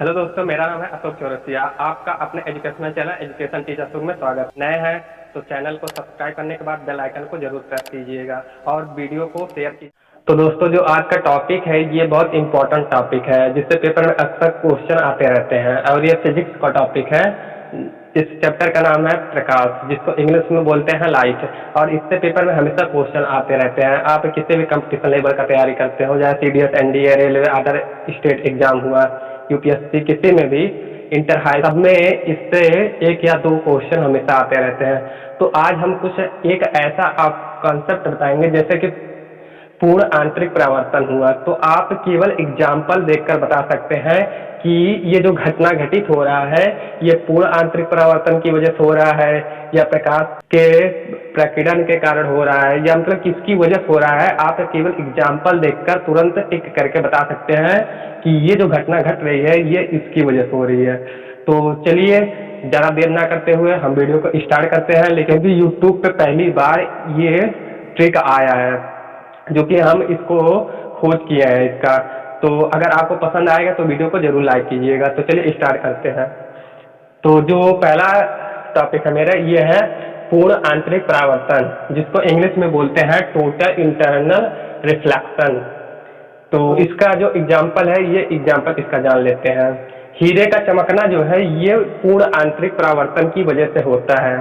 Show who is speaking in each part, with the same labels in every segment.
Speaker 1: Hello दोस्तों, मेरा नाम है अशोक चौरसिया। आपका अपने एजुकेशनल चैनल एजुकेशन टीचर में स्वागत। नए हैं तो चैनल को सब्सक्राइब करने के बाद बेल आइकन को जरूर प्रेस कीजिएगा और वीडियो को शेयर कीजिए। तो दोस्तों, जो आज का टॉपिक है ये बहुत इंपॉर्टेंट टॉपिक है जिससे पेपर में अक्सर क्वेश्चन आते रहते हैं और ये फिजिक्स का टॉपिक है। इस चैप्टर का नाम है प्रकाश, जिसको इंग्लिश में बोलते हैं लाइट। और इससे पेपर में हमेशा क्वेश्चन आते रहते हैं। आप किसी भी कंपटीशन लेवल का तैयारी करते हो, चाहे CDS, NDA, railway, other state exam हुआ, यूपीएससी, किसी में भी, इंटर हाई, सब में इससे एक या दो क्वेश्चन हमेशा आते रहते हैं। तो आज हम कुछ एक ऐसा आप कॉन्सेप्ट बताएंगे जैसे कि पूर्ण आंतरिक परावर्तन हुआ। तो आप केवल एग्जाम्पल देखकर बता सकते हैं कि ये जो घटना घटित हो रहा है ये पूर्ण आंतरिक परावर्तन की वजह से हो रहा है या प्रकाश के प्रकीर्णन के कारण हो रहा है, या मतलब किसकी वजह से हो रहा है। आप केवल एग्जाम्पल देखकर तुरंत टिक करके बता सकते हैं कि ये जो घटना घट रही है ये इसकी वजह से हो रही है। तो चलिए ज़्यादा देर ना करते हुए हम वीडियो को स्टार्ट करते हैं। लेकिन भी यूट्यूब पे पहली बार ये ट्रिक आया है जो कि हम इसको खोज किया है इसका। तो अगर आपको पसंद आएगा तो वीडियो को जरूर लाइक कीजिएगा। तो चलिए स्टार्ट करते हैं। तो जो पहला टॉपिक है मेरा ये है पूर्ण आंतरिक परावर्तन, जिसको इंग्लिश में बोलते हैं टोटल इंटरनल रिफ्लेक्शन। तो इसका जो एग्जाम्पल है ये एग्जाम्पल इसका जान लेते हैं। हीरे का चमकना जो है ये पूर्ण आंतरिक परावर्तन की वजह से होता है,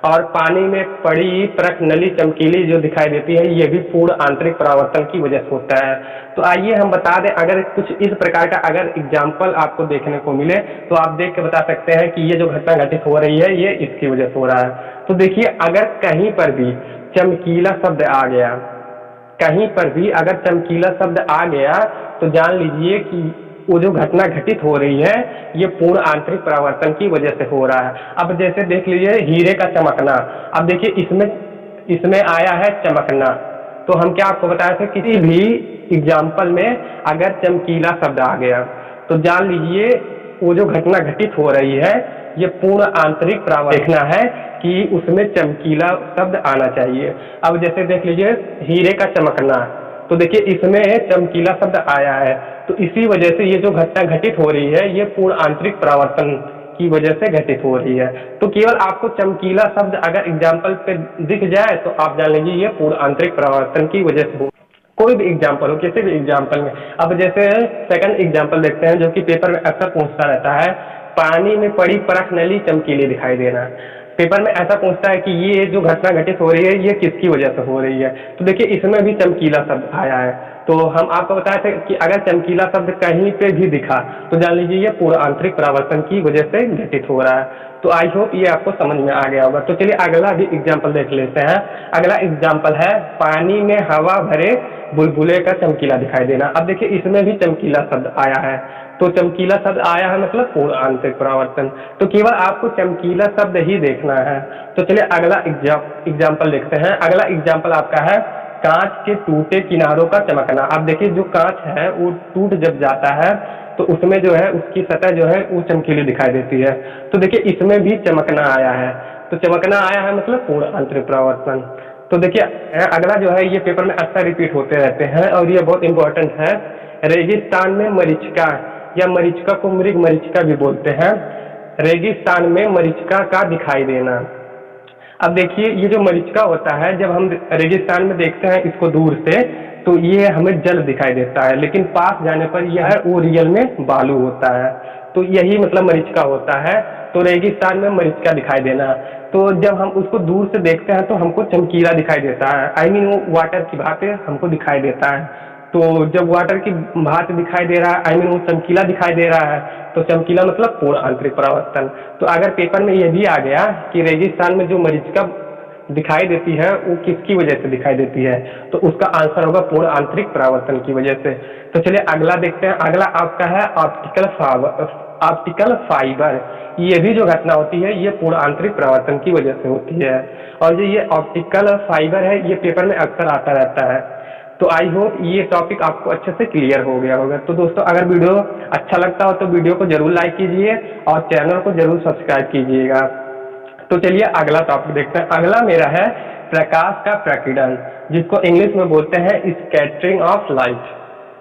Speaker 1: और पानी में पड़ी परख नली चमकीली जो दिखाई देती है ये भी पूर्ण आंतरिक परावर्तन की वजह से होता है। तो आइए हम बता दें, अगर कुछ इस प्रकार का अगर एग्जाम्पल आपको देखने को मिले तो आप देख के बता सकते हैं कि ये जो घटना घटित हो रही है ये इसकी वजह से हो रहा है। तो देखिए, अगर कहीं पर भी चमकीला शब्द आ गया, कहीं पर भी अगर चमकीला शब्द आ गया तो जान लीजिए कि वो जो घटना घटित हो रही है ये पूर्ण आंतरिक परावर्तन की वजह से हो रहा है। अब जैसे देख लीजिए हीरे का चमकना, अब देखिए इसमें आया है चमकना। तो हम क्या आपको बताए थे, किसी भी एग्जाम्पल में अगर चमकीला शब्द आ गया तो जान लीजिए वो जो घटना घटित हो रही है ये पूर्ण आंतरिक परावर्तन देखना है कि उसमें चमकीला शब्द आना चाहिए। अब जैसे देख लीजिए हीरे का चमकना, तो देखिए इसमें चमकीला शब्द आया है, तो इसी वजह से ये जो घटना घटित हो रही है ये पूर्ण आंतरिक परावर्तन की वजह से घटित हो रही है। तो केवल आपको चमकीला शब्द अगर एग्जाम्पल पे दिख जाए तो आप जान लीजिए ये पूर्ण आंतरिक परावर्तन की वजह से हो। कोई भी एग्जाम्पल हो, किसी भी एग्जाम्पल में। अब जैसे सेकंड एग्जाम्पल देखते हैं जो कि पेपर में अक्सर पूछता रहता है, पानी में पड़ी परख नली चमकीली दिखाई देना। पेपर में ऐसा पूछता है कि ये जो घटना घटित हो रही है ये किसकी वजह से हो रही है। तो देखिए इसमें भी चमकीला शब्द आया है। तो हम आपको बताए थे कि अगर चमकीला शब्द कहीं पे भी दिखा तो जान लीजिए ये पूर्ण आंतरिक परावर्तन की वजह से घटित हो रहा है। तो आई होप ये आपको समझ में आ गया होगा। तो चलिए अगला भी एग्जाम्पल देख लेते हैं। अगला एग्जाम्पल है पानी में हवा भरे बुलबुले का चमकीला दिखाई देना। अब देखिए इसमें भी चमकीला शब्द आया है, तो चमकीला शब्द आया है मतलब पूर्ण आंतरिक परावर्तन। तो केवल आपको चमकीला शब्द ही देखना है। तो चलिए अगला एग्जाम्पल देखते हैं। अगला एग्जाम्पल आपका है कांच के टूटे किनारों का चमकना। अब देखिए जो कांच है वो टूट जब जाता है तो उसमें जो है उसकी सतह जो है वो चमकीली दिखाई देती है। तो देखिए इसमें भी चमकना आया है, तो चमकना आया है मतलब पूर्ण आंतरिक परावर्तन। तो देखिए अगला जो है ये पेपर में अक्सर रिपीट होते रहते हैं और ये बहुत इंपॉर्टेंट है। रेगिस्तान में मरीचिका, या मरीचिका को मृग मरीचिका भी बोलते हैं, रेगिस्तान में मरीचिका का दिखाई देना। अब देखिए ये जो मरीचिका होता है जब हम रेगिस्तान में देखते हैं इसको दूर से तो ये हमें जल दिखाई देता है, लेकिन पास जाने पर यह वो रियल में बालू होता है। तो यही मतलब मरीचिका होता है। तो रेगिस्तान में मरीचिका दिखाई देना, तो जब हम उसको दूर से देखते हैं तो हमको चमकीला दिखाई देता है, आई मीन वो वाटर की भांति हमको दिखाई देता है। तो जब वाटर की भांति दिखाई दे रहा है, आई मीन वो चमकीला दिखाई दे रहा है, तो चमकीला मतलब पूर्ण आंतरिक परावर्तन। तो अगर पेपर में ये भी आ गया कि रेगिस्तान में जो मरीचिका दिखाई देती है वो किसकी वजह से दिखाई देती है, तो उसका आंसर होगा पूर्ण आंतरिक परावर्तन की वजह से। तो चलिए अगला देखते हैं। अगला आपका है ऑप्टिकल फाइबर। ये भी जो घटना होती है ये पूर्ण आंतरिक परावर्तन की वजह से होती है, और जो ये ऑप्टिकल फाइबर है ये पेपर में अक्सर आता रहता है। तो आई होप ये टॉपिक आपको अच्छे से क्लियर हो गया होगा। तो दोस्तों अगर वीडियो अच्छा लगता हो तो वीडियो को जरूर लाइक कीजिए और चैनल को जरूर सब्सक्राइब कीजिएगा। तो चलिए अगला टॉपिक देखते हैं। अगला मेरा है प्रकाश का प्रकीर्णन, जिसको इंग्लिश में बोलते हैं स्कैटरिंग ऑफ लाइट।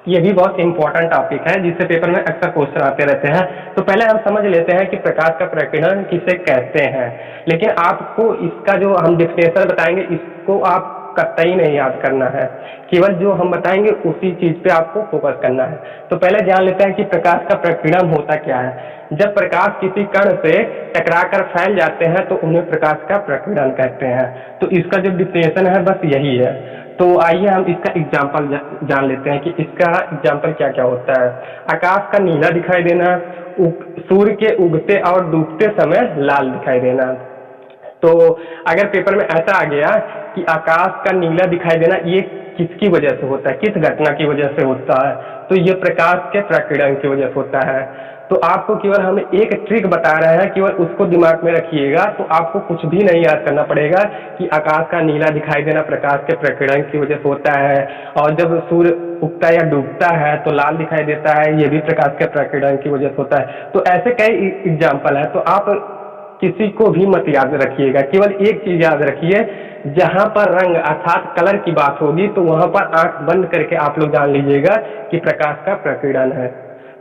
Speaker 1: ये भी बहुत इंपॉर्टेंट टॉपिक है जिससे पेपर में अक्सर क्वेश्चन आते रहते हैं। तो पहले हम समझ लेते हैं कि प्रकाश का प्रकीर्णन किसे कहते हैं, लेकिन आपको इसका जो हम डेफिनेशन बताएंगे इसको आप कतई नहीं याद करना है, केवल जो हम बताएंगे उसी चीज पे आपको फोकस करना है। तो पहले जान लेते हैं कि प्रकाश का प्रकीर्णन होता क्या है। जब प्रकाश किसी कण से टकराकर फैल जाते हैं तो उन्हें प्रकाश का प्रकीर्णन कहते हैं। तो इसका जो डिफिनेशन है बस यही है। तो आइए हम इसका एग्जाम्पल जान लेते हैं कि इसका एग्जाम्पल क्या क्या होता है। आकाश का नीला दिखाई देना, सूर्य के उगते और डूबते समय लाल दिखाई देना। तो अगर पेपर में ऐसा आ गया कि आकाश का नीला दिखाई देना, ये किसकी वजह से होता है, किस घटना की वजह से होता है, तो ये प्रकाश के प्रकीर्णन की वजह से होता है। तो आपको केवल हम एक ट्रिक बता रहे हैं, केवल उसको दिमाग में रखिएगा। तो आपको कुछ भी नहीं याद करना पड़ेगा कि आकाश का नीला दिखाई देना प्रकाश के प्रकीर्णन की वजह से होता है, और जब सूर्य उगता या डूबता है तो लाल दिखाई देता है, ये भी प्रकाश के प्रकीर्णन की वजह से होता है। तो ऐसे कई एग्जाम्पल है। तो आप किसी को भी मत याद रखिएगा, केवल एक चीज याद रखिए, जहां पर रंग अर्थात कलर की बात होगी तो वहां पर आंख बंद करके आप लोग जान लीजिएगा कि प्रकाश का प्रकीर्णन है।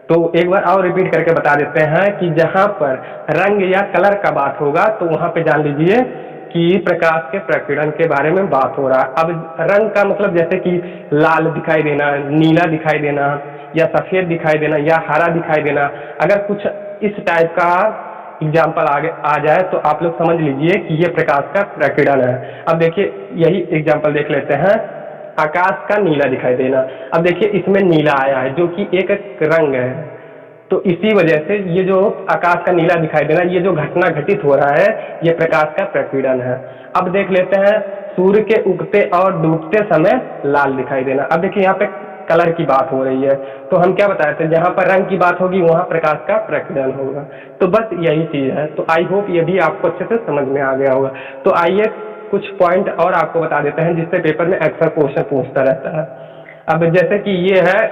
Speaker 1: तो एक बार और रिपीट करके बता देते हैं कि जहां पर रंग या कलर का बात होगा तो वहां पे जान लीजिए कि प्रकाश के प्रकीर्णन के बारे में बात हो रहा है। अब रंग का मतलब जैसे कि लाल दिखाई देना, नीला दिखाई देना, या सफेद दिखाई देना, या हरा दिखाई देना, अगर कुछ इस टाइप का एग्जाम्पल आगे आ जाए तो आप लोग समझ लीजिए कि ये प्रकाश का प्रकीर्णन है। अब देखिए यही एग्जाम्पल देख लेते हैं, आकाश का नीला दिखाई देना। अब देखिए इसमें नीला आया है जो कि एक रंग है, तो इसी वजह से ये जो आकाश का नीला दिखाई देना, ये जो घटना घटित हो रहा है, ये प्रकाश का प्रकीर्णन है। अब देख लेते हैं सूर्य के उगते और डूबते समय लाल दिखाई देना। अब देखिए यहाँ पे कलर की बात हो रही है, तो हम क्या बताए थे, जहां पर रंग की बात होगी वहां प्रकाश का प्रकीर्णन होगा। तो बस यही चीज है। तो आई होप ये भी आपको अच्छे से समझ में आ गया होगा। तो आइए कुछ पॉइंट और आपको बता देते हैं जिससे पेपर में अक्सर क्वेश्चन पूछता रहता है। अब जैसे कि ये है,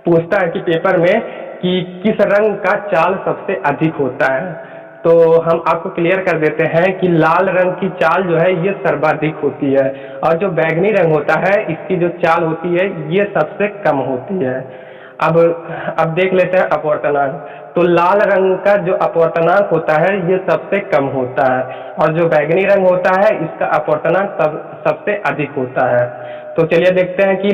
Speaker 1: पूछता है कि पेपर में कि किस रंग का चाल सबसे अधिक होता है। तो हम आपको क्लियर कर देते हैं कि लाल रंग की चाल जो है ये सर्वाधिक होती है, और जो बैगनी रंग होता है इसकी जो चाल होती है ये सबसे कम होती है। अब देख लेते हैं अपवर्तनांक। तो लाल रंग का जो अपवर्तनांक होता है ये सबसे कम होता है, और जो बैगनी रंग होता है इसका अपवर्तनांक सबसे अधिक होता है। तो चलिए देखते हैं कि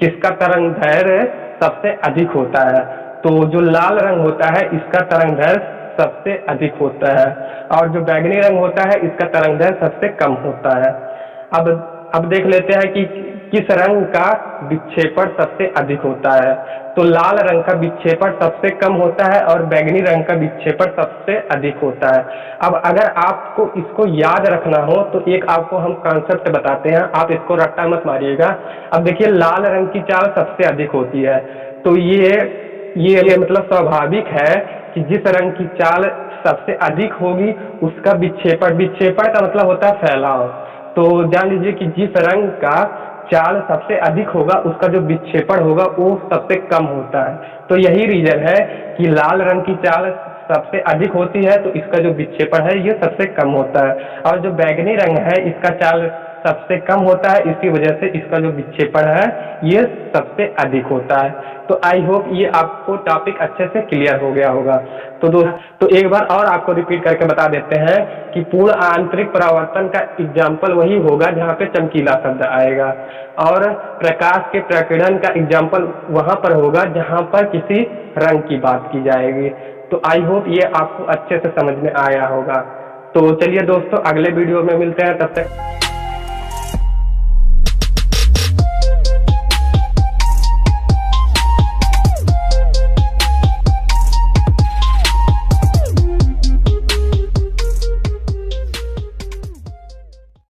Speaker 1: किसका तरंग दैर्घ्य सबसे अधिक होता है। तो जो लाल रंग होता है इसका तरंग दैर्घ्य सबसे अधिक होता है, और जो बैगनी रंग होता है इसका तरंग दैर्घ्य सबसे कम होता है। अब देख लेते हैं कि किस रंग का विक्षेपण सबसे अधिक होता है। तो लाल रंग का विक्षेपण सबसे कम होता है और बैगनी रंग का विक्षेपण सबसे अधिक होता है। अब अगर आपको इसको याद रखना हो तो एक आपको हम कॉन्सेप्ट बताते हैं, आप इसको रट्टा मत मारिएगा। अब देखिए लाल रंग की चाल सबसे अधिक होती है, तो ये मतलब स्वाभाविक है कि जिस रंग की चाल सबसे अधिक होगी उसका विक्षेपण का मतलब होता है फैलाव। तो जान लीजिए कि जिस रंग का चाल सबसे अधिक होगा उसका जो विक्षेपण होगा वो सबसे कम होता है। तो यही रीजन है कि लाल रंग की चाल सबसे अधिक होती है तो इसका जो विक्षेपण है ये सबसे कम होता है, और जो बैगनी रंग है इसका चाल सबसे कम होता है, इसकी वजह से इसका जो विक्षेपण है ये सबसे अधिक होता है। तो आई होप ये आपको टॉपिक अच्छे से क्लियर हो गया होगा। तो एक बार और आपको रिपीट करके बता देते हैं कि पूर्ण आंतरिक परावर्तन का एग्जाम्पल वही होगा जहाँ पे चमकीला शब्द आएगा, और प्रकाश के प्रकीर्णन का एग्जाम्पल वहां पर होगा जहां पर किसी रंग की बात की जाएगी। तो आई होप ये आपको अच्छे से समझ में आया होगा। तो चलिए दोस्तों अगले वीडियो में मिलते हैं, तब तक